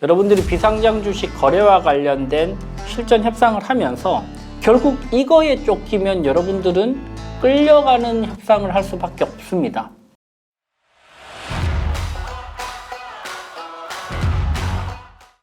여러분들이 비상장 주식 거래와 관련된 실전 협상을 하면서 결국 이거에 쫓기면 여러분들은 끌려가는 협상을 할 수밖에 없습니다.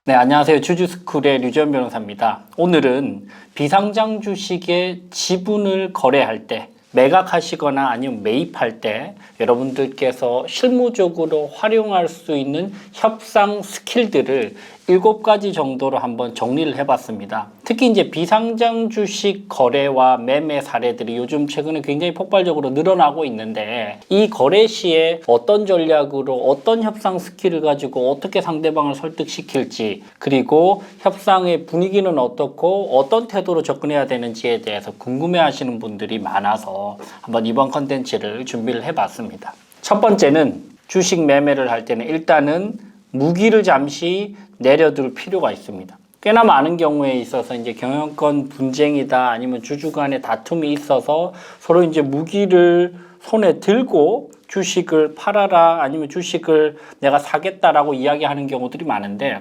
네, 안녕하세요. 주주스쿨의 류지원 변호사입니다. 오늘은 비상장 주식의 지분을 거래할 때, 매각하시거나 아니면 매입할 때 여러분들께서 실무적으로 활용할 수 있는 협상 스킬들을 7가지 정도로 한번 정리를 해봤습니다. 특히 이제 비상장 주식 거래와 매매 사례들이 요즘 최근에 굉장히 폭발적으로 늘어나고 있는데, 이 거래 시에 어떤 전략으로 어떤 협상 스킬을 가지고 어떻게 상대방을 설득시킬지, 그리고 협상의 분위기는 어떻고 어떤 태도로 접근해야 되는지에 대해서 궁금해하시는 분들이 많아서 한번 이번 컨텐츠를 준비를 해봤습니다. 첫 번째는 주식 매매를 할 때는 일단은 무기를 잠시 내려둘 필요가 있습니다. 꽤나 많은 경우에 있어서 이제 경영권 분쟁이다, 아니면 주주 간의 다툼이 있어서 서로 이제 무기를 손에 들고 주식을 팔아라, 아니면 주식을 내가 사겠다라고 이야기하는 경우들이 많은데,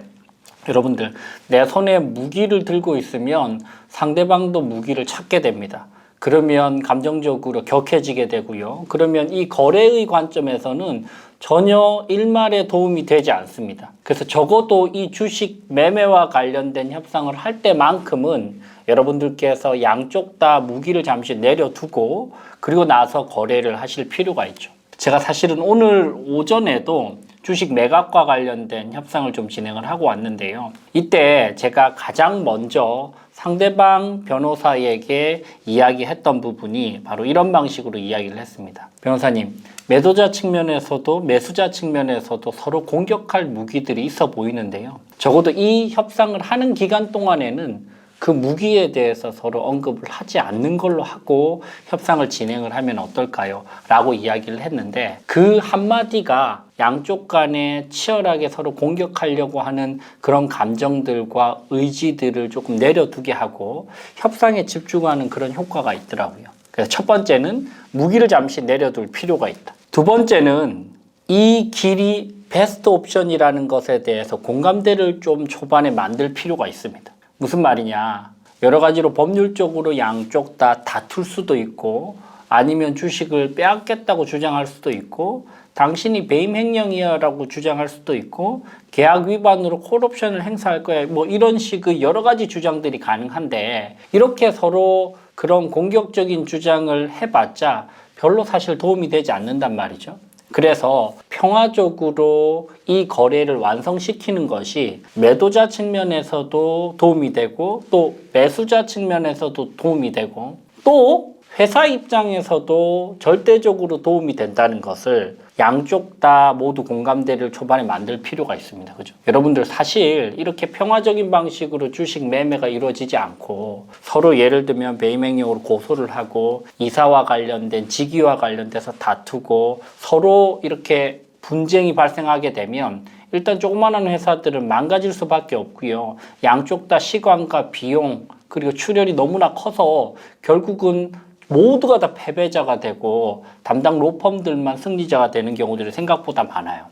여러분들, 내 손에 무기를 들고 있으면 상대방도 무기를 찾게 됩니다. 그러면 감정적으로 격해지게 되고요. 그러면 이 거래의 관점에서는 전혀 일말에 도움이 되지 않습니다. 그래서 적어도 이 주식 매매와 관련된 협상을 할 때만큼은 여러분들께서 양쪽 다 무기를 잠시 내려두고 그리고 나서 거래를 하실 필요가 있죠. 제가 사실은 오늘 오전에도 주식 매각과 관련된 협상을 좀 진행을 하고 왔는데요. 이때 제가 가장 먼저 상대방 변호사에게 이야기했던 부분이 바로 이런 방식으로 이야기를 했습니다. 변호사님, 매도자 측면에서도 매수자 측면에서도 서로 공격할 무기들이 있어 보이는데요. 적어도 이 협상을 하는 기간 동안에는 그 무기에 대해서 서로 언급을 하지 않는 걸로 하고 협상을 진행을 하면 어떨까요? 라고 이야기를 했는데, 그 한마디가 양쪽 간에 치열하게 서로 공격하려고 하는 그런 감정들과 의지들을 조금 내려두게 하고 협상에 집중하는 그런 효과가 있더라고요. 그래서 첫 번째는 무기를 잠시 내려둘 필요가 있다. 두 번째는 이 길이 베스트 옵션이라는 것에 대해서 공감대를 좀 초반에 만들 필요가 있습니다. 무슨 말이냐, 여러 가지로 법률적으로 양쪽 다 다툴 수도 있고, 아니면 주식을 빼앗겠다고 주장할 수도 있고, 당신이 배임 횡령이야라고 주장할 수도 있고, 계약 위반으로 콜옵션을 행사할 거야, 뭐 이런 식의 여러 가지 주장들이 가능한데, 이렇게 서로 그런 공격적인 주장을 해봤자 별로 사실 도움이 되지 않는단 말이죠. 그래서 평화적으로 이 거래를 완성시키는 것이 매도자 측면에서도 도움이 되고, 또 매수자 측면에서도 도움이 되고, 또 회사 입장에서도 절대적으로 도움이 된다는 것을 양쪽 다 모두 공감대를 초반에 만들 필요가 있습니다. 그죠? 여러분들, 사실 이렇게 평화적인 방식으로 주식 매매가 이루어지지 않고 서로 예를 들면 배임행령으로 고소를 하고 이사와 관련된 직위와 관련돼서 다투고 서로 이렇게 분쟁이 발생하게 되면 일단 조그마한 회사들은 망가질 수밖에 없고요. 양쪽 다 시간과 비용 그리고 출혈이 너무나 커서 결국은 모두가 다 패배자가 되고 담당 로펌들만 승리자가 되는 경우들이 생각보다 많아요.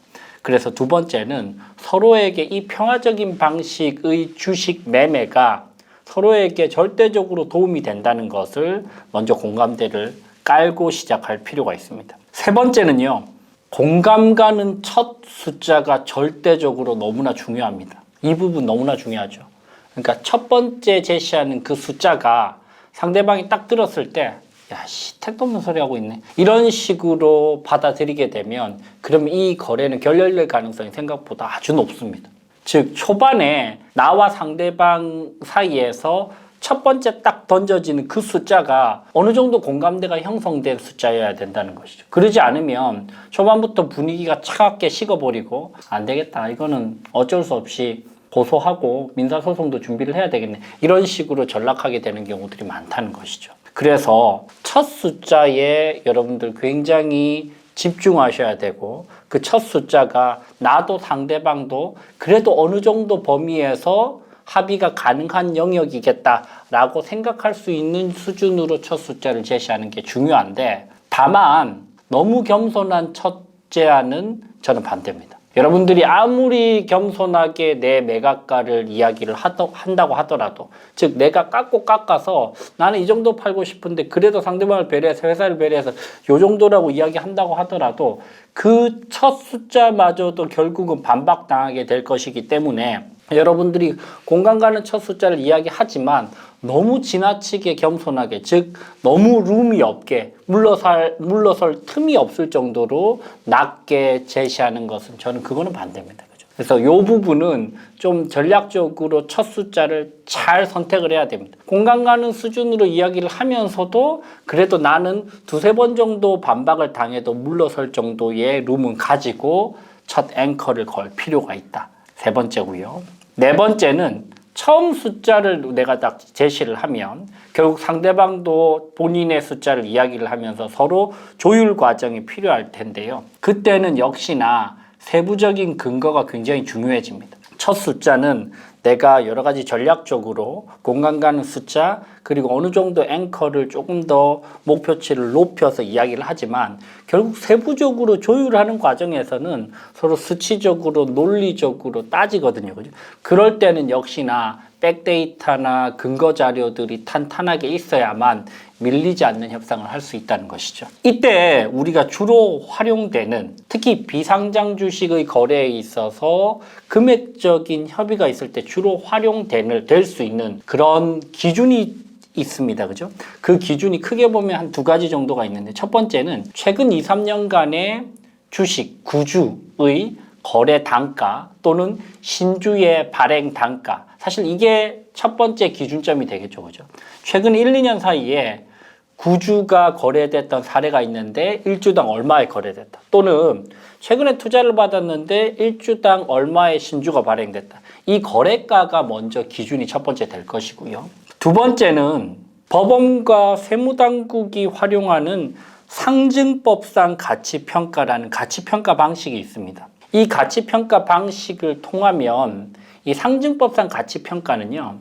그래서 두 번째는 서로에게 이 평화적인 방식의 주식 매매가 서로에게 절대적으로 도움이 된다는 것을 먼저 공감대를 깔고 시작할 필요가 있습니다. 세 번째는요, 공감 가는 첫 숫자가 절대적으로 너무나 중요합니다. 이 부분 너무나 중요하죠. 그러니까 첫 번째 제시하는 그 숫자가 상대방이 딱 들었을 때, 야, 택도 없는 소리 하고 있네, 이런 식으로 받아들이게 되면 그러면 이 거래는 결렬될 가능성이 생각보다 아주 높습니다. 즉, 초반에 나와 상대방 사이에서 첫 번째 딱 던져지는 그 숫자가 어느 정도 공감대가 형성된 숫자여야 된다는 것이죠. 그러지 않으면 초반부터 분위기가 차갑게 식어버리고 안 되겠다, 이거는 어쩔 수 없이 고소하고 민사소송도 준비를 해야 되겠네, 이런 식으로 전락하게 되는 경우들이 많다는 것이죠. 그래서 첫 숫자에 여러분들 굉장히 집중하셔야 되고, 그 첫 숫자가 나도 상대방도 그래도 어느 정도 범위에서 합의가 가능한 영역이겠다라고 생각할 수 있는 수준으로 첫 숫자를 제시하는 게 중요한데, 다만 너무 겸손한 첫 제안은 저는 반대입니다. 여러분들이 아무리 겸손하게 내 매각가를 이야기를 한다고 하더라도, 즉 내가 깎아서 나는 이 정도 팔고 싶은데 그래도 상대방을 배려해서 회사를 배려해서 요 정도라고 이야기한다고 하더라도 그 첫 숫자마저도 결국은 반박당하게 될 것이기 때문에 여러분들이 공감 가는 첫 숫자를 이야기하지만 너무 지나치게 겸손하게, 즉 너무 룸이 없게 물러설 틈이 없을 정도로 낮게 제시하는 것은 저는 그거는 반대입니다. 그죠? 그래서 이 부분은 좀 전략적으로 첫 숫자를 잘 선택을 해야 됩니다. 공감 가는 수준으로 이야기를 하면서도 그래도 나는 두세 번 정도 반박을 당해도 물러설 정도의 룸은 가지고 첫 앵커를 걸 필요가 있다. 세 번째고요. 네 번째는 처음 숫자를 내가 딱 제시를 하면 결국 상대방도 본인의 숫자를 이야기를 하면서 서로 조율 과정이 필요할 텐데요. 그때는 역시나 세부적인 근거가 굉장히 중요해집니다. 첫 숫자는 내가 여러 가지 전략적으로 공감 가는 숫자, 그리고 어느 정도 앵커를 조금 더 목표치를 높여서 이야기를 하지만 결국 세부적으로 조율하는 과정에서는 서로 수치적으로 논리적으로 따지거든요. 그죠? 그럴 때는 역시나 백데이터나 근거 자료들이 탄탄하게 있어야만 밀리지 않는 협상을 할 수 있다는 것이죠. 이때 우리가 주로 활용되는, 특히 비상장 주식의 거래에 있어서 금액적인 협의가 있을 때 주로 될 수 있는 그런 기준이 있습니다. 그죠? 그 기준이 크게 보면 한 두 가지 정도가 있는데, 첫 번째는 최근 2, 3년간의 주식, 구주의 거래 단가 또는 신주의 발행 단가. 사실 이게 첫 번째 기준점이 되겠죠. 그죠? 최근 1, 2년 사이에 구주가 거래됐던 사례가 있는데 1주당 얼마에 거래됐다. 또는 최근에 투자를 받았는데 1주당 얼마의 신주가 발행됐다. 이 거래가가 먼저 기준이 첫 번째 될 것이고요. 두 번째는 법원과 세무당국이 활용하는 상증법상 가치평가라는 가치평가 방식이 있습니다. 이 가치평가 방식을 통하면 이 상증법상 가치평가는요,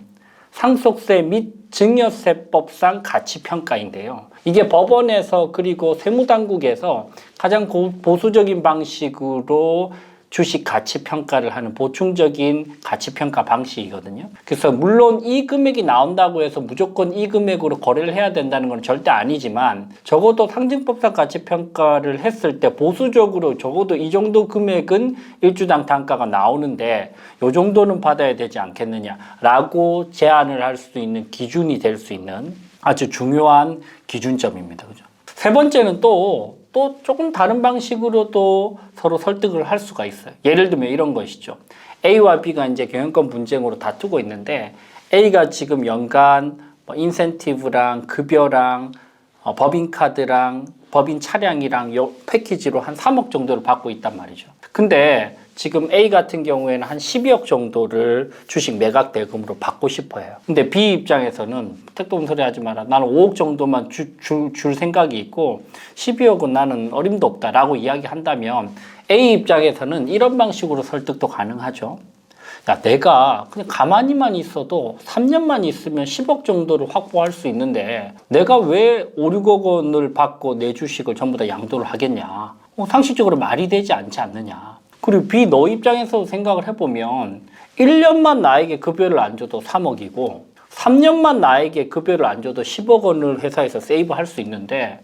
상속세 및 증여세법상 가치평가인데요. 이게 법원에서 그리고 세무당국에서 가장 보수적인 방식으로 주식 가치평가를 하는 보충적인 가치평가 방식이거든요. 그래서 물론 이 금액이 나온다고 해서 무조건 이 금액으로 거래를 해야 된다는 건 절대 아니지만, 적어도 상증법상 가치평가를 했을 때 보수적으로 적어도 이 정도 금액은 일주당 단가가 나오는데 이 정도는 받아야 되지 않겠느냐라고 제안을 할 수 있는 기준이 될 수 있는 아주 중요한 기준점입니다. 그죠? 세 번째는 또 조금 다른 방식으로도 서로 설득을 할 수가 있어요. 예를 들면 이런 것이죠. A와 B가 이제 경영권 분쟁으로 다투고 있는데, A가 지금 연간 인센티브랑 급여랑 법인카드랑 법인 차량이랑 요 패키지로 한 3억 정도를 받고 있단 말이죠. 근데 지금 A 같은 경우에는 한 12억 정도를 주식 매각 대금으로 받고 싶어 해요. 근데 B 입장에서는 택도 소리 하지 마라. 나는 5억 정도만 줄 생각이 있고 12억은 나는 어림도 없다라고 이야기한다면 A 입장에서는 이런 방식으로 설득도 가능하죠. 야, 내가 그냥 가만히만 있어도 3년만 있으면 10억 정도를 확보할 수 있는데 내가 왜 5, 6억 원을 받고 내 주식을 전부 다 양도를 하겠냐. 상식적으로 말이 되지 않지 않느냐. 그리고 B 너 입장에서 생각을 해보면 1년만 나에게 급여를 안 줘도 3억이고 3년만 나에게 급여를 안 줘도 10억 원을 회사에서 세이브할 수 있는데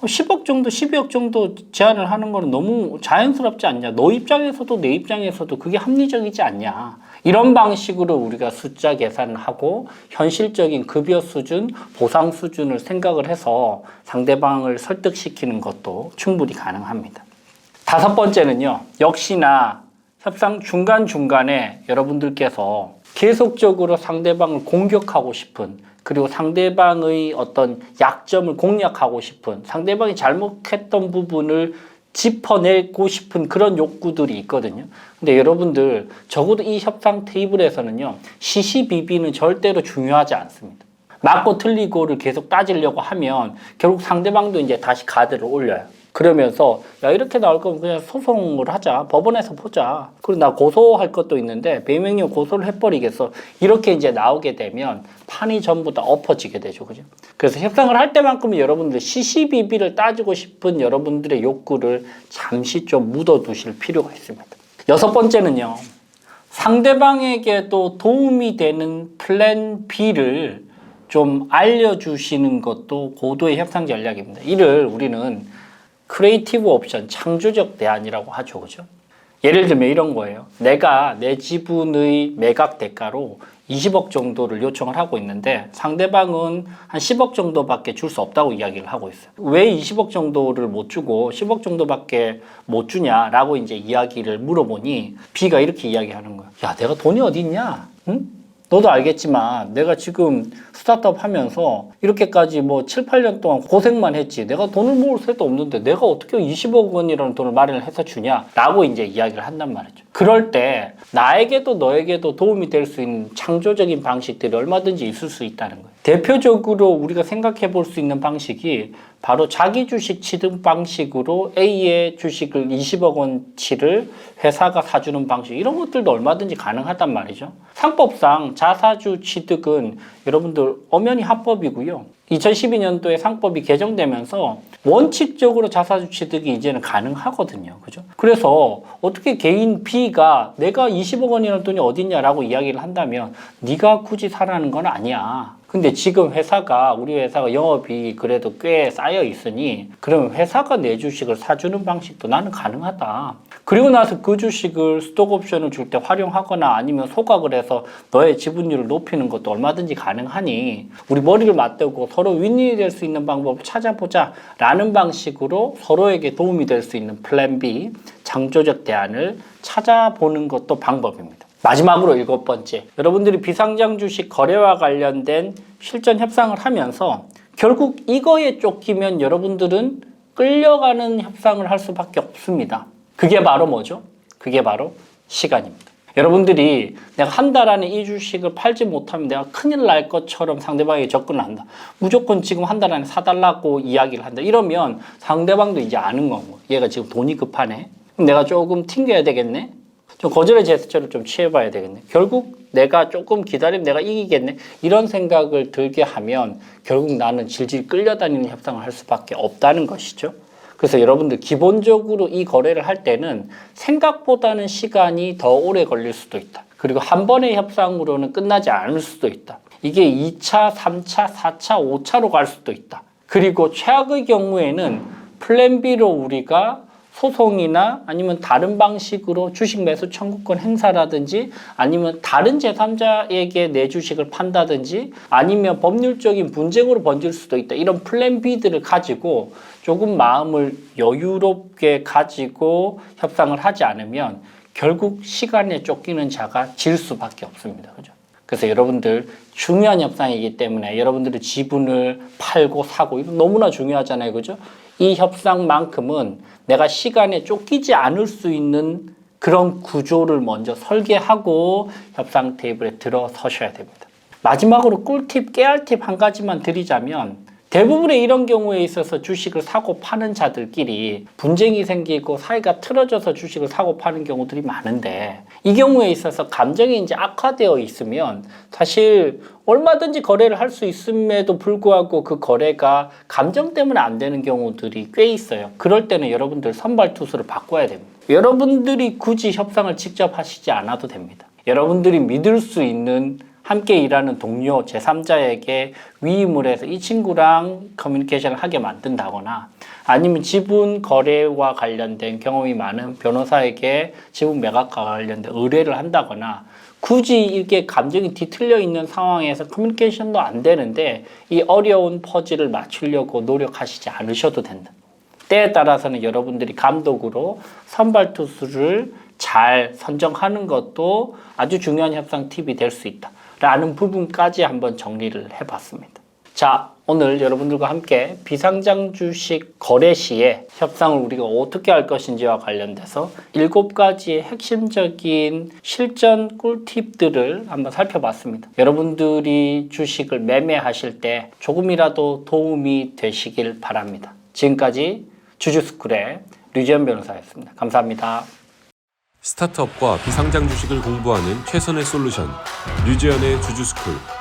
10억 정도, 12억 정도 제한을 하는 거는 너무 자연스럽지 않냐. 너 입장에서도 내 입장에서도 그게 합리적이지 않냐. 이런 방식으로 우리가 숫자 계산을 하고 현실적인 급여 수준, 보상 수준을 생각을 해서 상대방을 설득시키는 것도 충분히 가능합니다. 다섯 번째는요, 역시나 협상 중간중간에 여러분들께서 계속적으로 상대방을 공격하고 싶은, 그리고 상대방의 어떤 약점을 공략하고 싶은, 상대방이 잘못했던 부분을 짚어내고 싶은 그런 욕구들이 있거든요. 근데 여러분들 적어도 이 협상 테이블에서는요, 시시비비는 절대로 중요하지 않습니다. 맞고 틀리고를 계속 따지려고 하면 결국 상대방도 이제 다시 가드를 올려요. 그러면서 야, 이렇게 나올 거면 그냥 소송을 하자. 법원에서 보자. 그리고 나 고소할 것도 있는데 배명령 고소를 해버리겠어. 이렇게 이제 나오게 되면 판이 전부 다 엎어지게 되죠. 그죠? 그래서 협상을 할 때만큼은 여러분들 시시비비를 따지고 싶은 여러분들의 욕구를 잠시 좀 묻어두실 필요가 있습니다. 여섯 번째는요. 상대방에게도 도움이 되는 플랜 B를 좀 알려주시는 것도 고도의 협상 전략입니다. 이를 우리는 크리에이티브 옵션, 창조적 대안이라고 하죠. 그죠? 예를 들면 이런 거예요. 내가 내 지분의 매각 대가로 20억 정도를 요청을 하고 있는데 상대방은 한 10억 정도밖에 줄 수 없다고 이야기를 하고 있어요. 왜 20억 정도를 못 주고 10억 정도밖에 못 주냐라고 이제 이야기를 물어보니 B가 이렇게 이야기하는 거야. 야, 내가 돈이 어디 있냐? 응? 너도 알겠지만 내가 지금 스타트업 하면서 이렇게까지 뭐 7, 8년 동안 고생만 했지. 내가 돈을 모을 새도 없는데 내가 어떻게 20억 원이라는 돈을 마련을 해서 주냐? 라고 이제 이야기를 한단 말이죠. 그럴 때 나에게도 너에게도 도움이 될 수 있는 창조적인 방식들이 얼마든지 있을 수 있다는 거예요. 대표적으로 우리가 생각해 볼 수 있는 방식이 바로 자기 주식 취득 방식으로 A의 주식을 20억 원치를 회사가 사주는 방식, 이런 것들도 얼마든지 가능하단 말이죠. 상법상 자사주 취득은 여러분들 엄연히 합법이고요. 2012년도에 상법이 개정되면서 원칙적으로 자사주 취득이 이제는 가능하거든요. 그죠? 그래서 어떻게 개인 B가 내가 20억 원이라는 돈이 어딨냐라고 이야기를 한다면 네가 굳이 사라는 건 아니야. 근데 지금 우리 회사가 영업이 그래도 꽤 쌓여 있으니 그러면 회사가 내 주식을 사주는 방식도 나는 가능하다. 그리고 나서 그 주식을 스톡 옵션을 줄 때 활용하거나 아니면 소각을 해서 너의 지분율을 높이는 것도 얼마든지 가능하니 우리 머리를 맞대고 서로 윈윈이 될 수 있는 방법을 찾아보자 라는 방식으로 서로에게 도움이 될 수 있는 플랜 B, 창조적 대안을 찾아보는 것도 방법입니다. 마지막으로 7번째, 여러분들이 비상장 주식 거래와 관련된 실전 협상을 하면서 결국 이거에 쫓기면 여러분들은 끌려가는 협상을 할 수밖에 없습니다. 그게 바로 뭐죠? 그게 바로 시간입니다. 여러분들이 내가 한 달 안에 이 주식을 팔지 못하면 내가 큰일 날 것처럼 상대방에게 접근을 한다. 무조건 지금 한 달 안에 사달라고 이야기를 한다. 이러면 상대방도 이제 아는 거고, 얘가 지금 돈이 급하네. 그럼 내가 조금 튕겨야 되겠네. 좀 거절의 제스처를 좀 취해봐야 되겠네. 결국 내가 조금 기다리면 내가 이기겠네. 이런 생각을 들게 하면 결국 나는 질질 끌려다니는 협상을 할 수밖에 없다는 것이죠. 그래서 여러분들 기본적으로 이 거래를 할 때는 생각보다는 시간이 더 오래 걸릴 수도 있다. 그리고 한 번의 협상으로는 끝나지 않을 수도 있다. 이게 2차, 3차, 4차, 5차로 갈 수도 있다. 그리고 최악의 경우에는 플랜 B로 우리가 소송이나 아니면 다른 방식으로 주식 매수 청구권 행사라든지 아니면 다른 제3자에게 내 주식을 판다든지 아니면 법률적인 분쟁으로 번질 수도 있다. 이런 플랜 B들을 가지고 조금 마음을 여유롭게 가지고 협상을 하지 않으면 결국 시간에 쫓기는 자가 질 수밖에 없습니다. 그죠? 그래서 여러분들 중요한 협상이기 때문에 여러분들의 지분을 팔고 사고 이거 너무나 중요하잖아요. 그죠? 이 협상만큼은 내가 시간에 쫓기지 않을 수 있는 그런 구조를 먼저 설계하고 협상 테이블에 들어서셔야 됩니다. 마지막으로 꿀팁, 깨알팁 한 가지만 드리자면 대부분의 이런 경우에 있어서 주식을 사고 파는 자들끼리 분쟁이 생기고 사이가 틀어져서 주식을 사고 파는 경우들이 많은데 이 경우에 있어서 감정이 이제 악화되어 있으면 사실 얼마든지 거래를 할 수 있음에도 불구하고 그 거래가 감정 때문에 안 되는 경우들이 꽤 있어요. 그럴 때는 여러분들 선발 투수를 바꿔야 됩니다. 여러분들이 굳이 협상을 직접 하시지 않아도 됩니다. 여러분들이 믿을 수 있는 함께 일하는 동료, 제3자에게 위임을 해서 이 친구랑 커뮤니케이션을 하게 만든다거나 아니면 지분 거래와 관련된 경험이 많은 변호사에게 지분 매각과 관련된 의뢰를 한다거나 굳이 이렇게 감정이 뒤틀려 있는 상황에서 커뮤니케이션도 안 되는데 이 어려운 퍼즐을 맞추려고 노력하시지 않으셔도 된다. 때에 따라서는 여러분들이 감독으로 선발 투수를 잘 선정하는 것도 아주 중요한 협상 팁이 될 수 있다. 라는 부분까지 한번 정리를 해봤습니다. 자, 오늘 여러분들과 함께 비상장 주식 거래 시에 협상을 우리가 어떻게 할 것인지와 관련돼서 7가지의 핵심적인 실전 꿀팁들을 한번 살펴봤습니다. 여러분들이 주식을 매매하실 때 조금이라도 도움이 되시길 바랍니다. 지금까지 주주스쿨의 류지연 변호사였습니다. 감사합니다. 스타트업과 비상장 주식을 공부하는 최선의 솔루션 류지연의 주주스쿨.